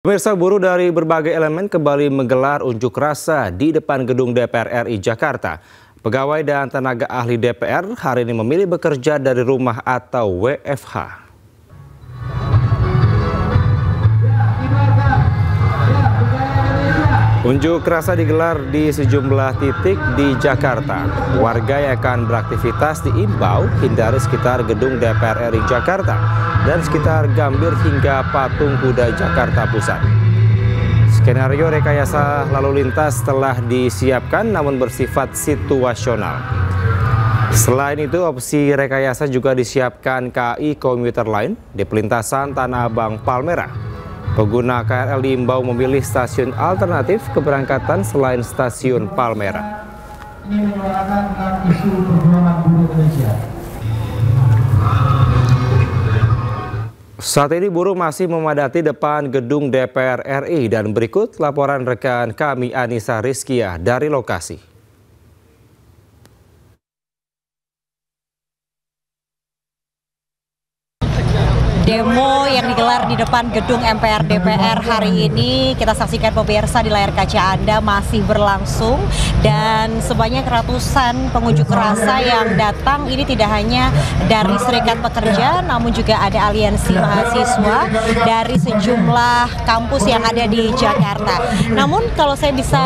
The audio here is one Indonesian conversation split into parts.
Pemirsa, buruh dari berbagai elemen kembali menggelar unjuk rasa di depan gedung DPR RI Jakarta. Pegawai dan tenaga ahli DPR hari ini memilih bekerja dari rumah atau WFH. Unjuk rasa digelar di sejumlah titik di Jakarta. Warga yang akan beraktivitas diimbau hindari sekitar gedung DPR RI Jakarta dan sekitar Gambir hingga Patung Kuda Jakarta Pusat. Skenario rekayasa lalu lintas telah disiapkan namun bersifat situasional. Selain itu, opsi rekayasa juga disiapkan KAI Komuter Line di pelintasan Tanah Abang Palmerah. Pengguna KRL diimbau memilih stasiun alternatif keberangkatan selain stasiun Palmerah. Ini menyuarakan isu perjuangan buruh Indonesia. Saat ini buruh masih memadati depan gedung DPR RI dan berikut laporan rekan kami Anissa Rizkia dari lokasi. Demo yang digelar di depan gedung MPR DPR hari ini kita saksikan pemirsa di layar kaca Anda masih berlangsung, dan sebanyak ratusan pengunjuk rasa yang datang ini tidak hanya dari Serikat Pekerja namun juga ada aliansi mahasiswa dari sejumlah kampus yang ada di Jakarta. Namun kalau saya bisa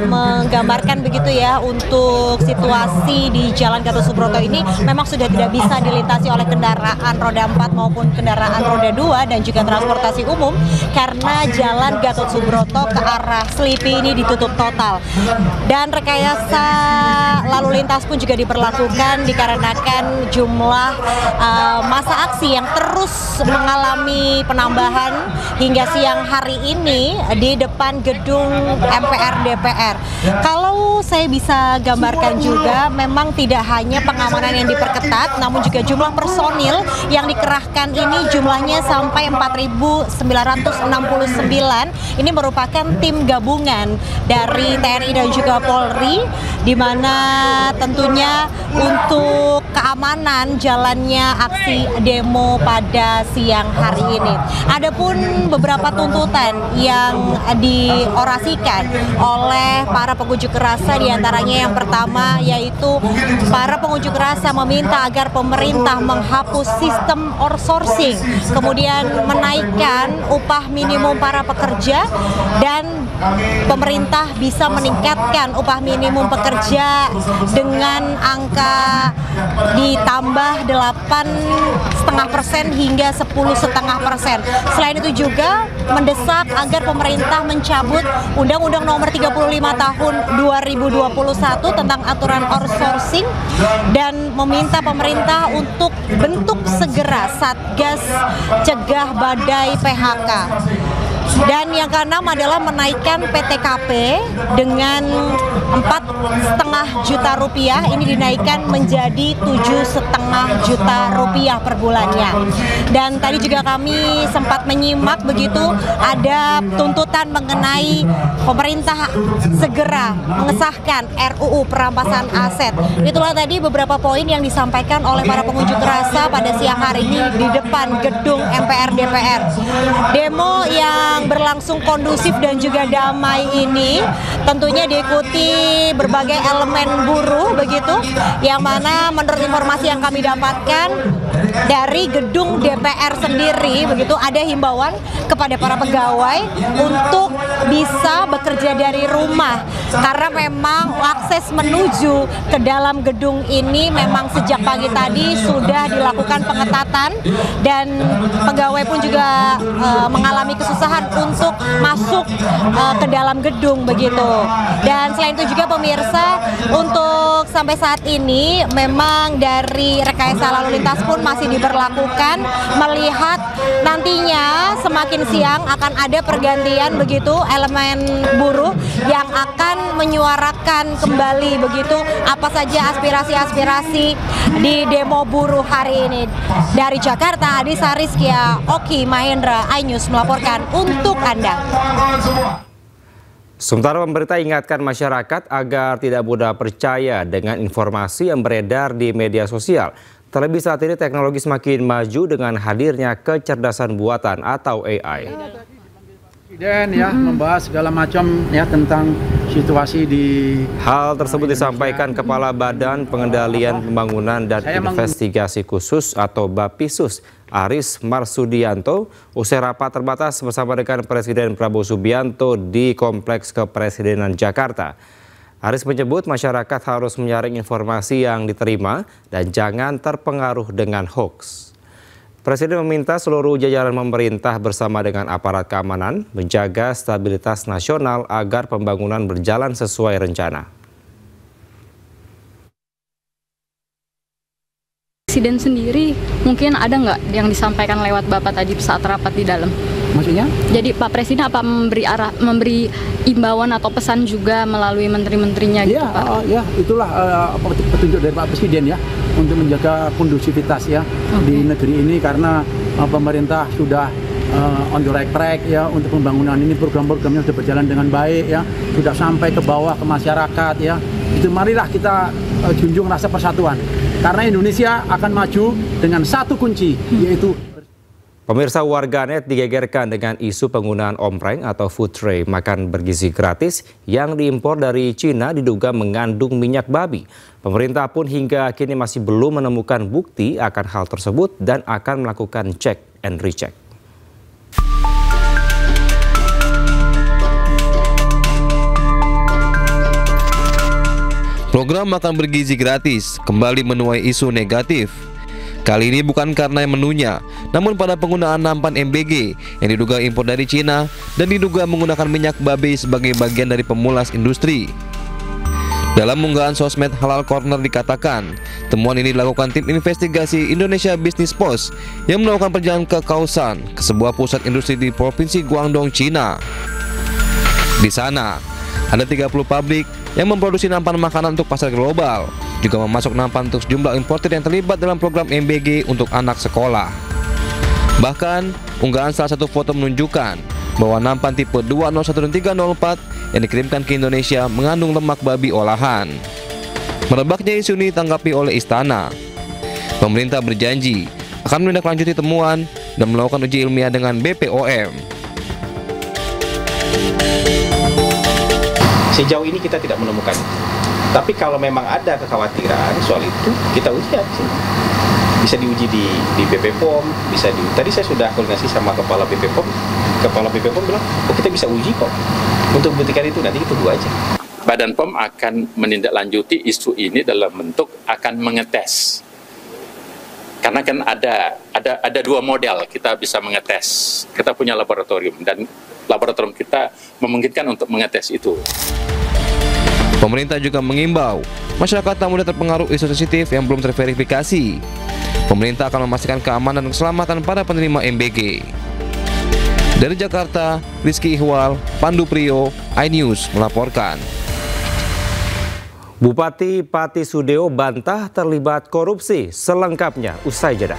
menggambarkan begitu ya, untuk situasi di Jalan Gatot Subroto ini memang sudah tidak bisa dilintasi oleh kendaraan roda 4 maupun kendaraan roda 2 dan juga transportasi umum karena Jalan Gatot Subroto ke arah Selipi ini ditutup total. Dan rekayasa lalu lintas pun juga diberlakukan dikarenakan jumlah masa aksi yang terus mengalami penambahan hingga siang hari ini di depan gedung MPR DPR. Kalau saya bisa gambarkan juga, memang tidak hanya pengamanan yang diperketat namun juga jumlah personil yang dikerahkan ini jumlahnya sampai 4.969. Ini merupakan tim gabungan dari TNI dan juga Polri, di mana tentunya untuk keamanan jalannya aksi demo pada siang hari ini. Adapun beberapa tuntutan yang diorasikan oleh para pengunjuk rasa, diantaranya yang pertama yaitu para pengunjuk rasa meminta agar pemerintah menghapus sistem outsourcing, kemudian menaikkan upah minimum para pekerja, dan pemerintah bisa meningkatkan upah minimum pekerja dengan angka ditambah 8,5% hingga 10,5%. Selain itu juga mendesak agar pemerintah mencabut Undang-Undang Nomor 35 Tahun 2021 tentang aturan outsourcing dan meminta pemerintah untuk bentuk segera Satgas Cegah Badai PHK. Dan yang keenam adalah menaikkan PTKP dengan 4,5 juta rupiah, ini dinaikkan menjadi 7,5 juta rupiah per bulannya. Dan tadi juga kami sempat menyimak begitu ada tuntutan mengenai pemerintah segera mengesahkan RUU perampasan aset. Itulah tadi beberapa poin yang disampaikan oleh para pengunjuk rasa pada siang hari ini di depan gedung MPR DPR. Demo yang berlangsung kondusif dan juga damai ini tentunya diikuti berbagai elemen buruh begitu, yang mana menurut informasi yang kami dapatkan dari gedung DPR sendiri begitu ada himbauan kepada para pegawai untuk bisa bekerja dari rumah karena memang akses menuju ke dalam gedung ini memang sejak pagi tadi sudah dilakukan pengetatan dan pegawai pun juga mengalami kesusahan untuk masuk ke dalam gedung begitu. Dan selain itu juga pemirsa, untuk sampai saat ini memang dari rekayasa lalu lintas pun masih diberlakukan, melihat nantinya semakin siang akan ada pergantian begitu elemen buruh yang akan menyuarakan kembali begitu apa saja aspirasi-aspirasi di demo buruh hari ini. Dari Jakarta, Anissa Rizkia, Oki Mahendra, iNews melaporkan untuk Anda. Sementara pemerintah ingatkan masyarakat agar tidak mudah percaya dengan informasi yang beredar di media sosial. Terlebih saat ini teknologi semakin maju dengan hadirnya kecerdasan buatan atau AI. Presiden ya membahas segala macam ya tentang situasi di Hal tersebut disampaikan Kepala Badan Pengendalian Pembangunan dan Investigasi Khusus atau Bapisus Aris Marsudianto usai rapat terbatas bersama dengan Presiden Prabowo Subianto di Kompleks Kepresidenan Jakarta. Aris menyebut masyarakat harus menyaring informasi yang diterima dan jangan terpengaruh dengan hoax. Presiden meminta seluruh jajaran pemerintah bersama dengan aparat keamanan menjaga stabilitas nasional agar pembangunan berjalan sesuai rencana. Presiden sendiri mungkin ada nggak yang disampaikan lewat Bapak tadi saat rapat di dalam? maksudnya? Jadi Pak Presiden apa memberi imbauan atau pesan juga melalui menteri-menterinya gitu Pak? Ya, itulah petunjuk dari Pak Presiden ya untuk menjaga kondusivitas ya di negeri ini karena pemerintah sudah on the right track ya untuk pembangunan ini, program-programnya sudah berjalan dengan baik ya, sudah sampai ke bawah ke masyarakat ya. Itu marilah kita junjung rasa persatuan karena Indonesia akan maju dengan satu kunci yaitu. Pemirsa, warganet digegerkan dengan isu penggunaan ompreng atau food tray makan bergizi gratis yang diimpor dari Cina diduga mengandung minyak babi. Pemerintah pun hingga kini masih belum menemukan bukti akan hal tersebut dan akan melakukan cek and recheck. Program makan bergizi gratis kembali menuai isu negatif. Kali ini bukan karena menunya, namun pada penggunaan nampan MBG yang diduga impor dari Cina dan diduga menggunakan minyak babi sebagai bagian dari pemulas industri. Dalam unggahan sosmed Halal Corner dikatakan, temuan ini dilakukan tim investigasi Indonesia Business Post yang melakukan perjalanan ke Kaohsiung, ke sebuah pusat industri di Provinsi Guangdong, Cina. Di sana, ada 30 pabrik yang memproduksi nampan makanan untuk pasar global, juga memasok nampan untuk sejumlah importer yang terlibat dalam program MBG untuk anak sekolah. Bahkan, unggahan salah satu foto menunjukkan bahwa nampan tipe 201 dan 304 yang dikirimkan ke Indonesia mengandung lemak babi olahan. Merebaknya isu ini ditanggapi oleh Istana. Pemerintah berjanji akan menindaklanjuti temuan dan melakukan uji ilmiah dengan BPOM. Sejauh ini kita tidak menemukan itu. Tapi kalau memang ada kekhawatiran soal itu, kita uji ya. Bisa diuji di BPOM, bisa di. Tadi saya sudah koordinasi sama Kepala BPOM. Kepala BPOM bilang, oh kita bisa uji kok. Untuk membuktikan itu nanti kita tunggu aja. Badan POM akan menindaklanjuti isu ini dalam bentuk akan mengetes. Karena kan ada dua model kita bisa mengetes. Kita punya laboratorium dan laboratorium kita memungkinkan untuk mengetes itu. Pemerintah juga mengimbau masyarakat tak mudah terpengaruh isu sensitif yang belum terverifikasi. Pemerintah akan memastikan keamanan dan keselamatan para penerima MBG. Dari Jakarta, Rizky Ihwal, Pandu Priyo, iNews melaporkan. Bupati Pati Sudeo bantah terlibat korupsi. Selengkapnya usai jeda.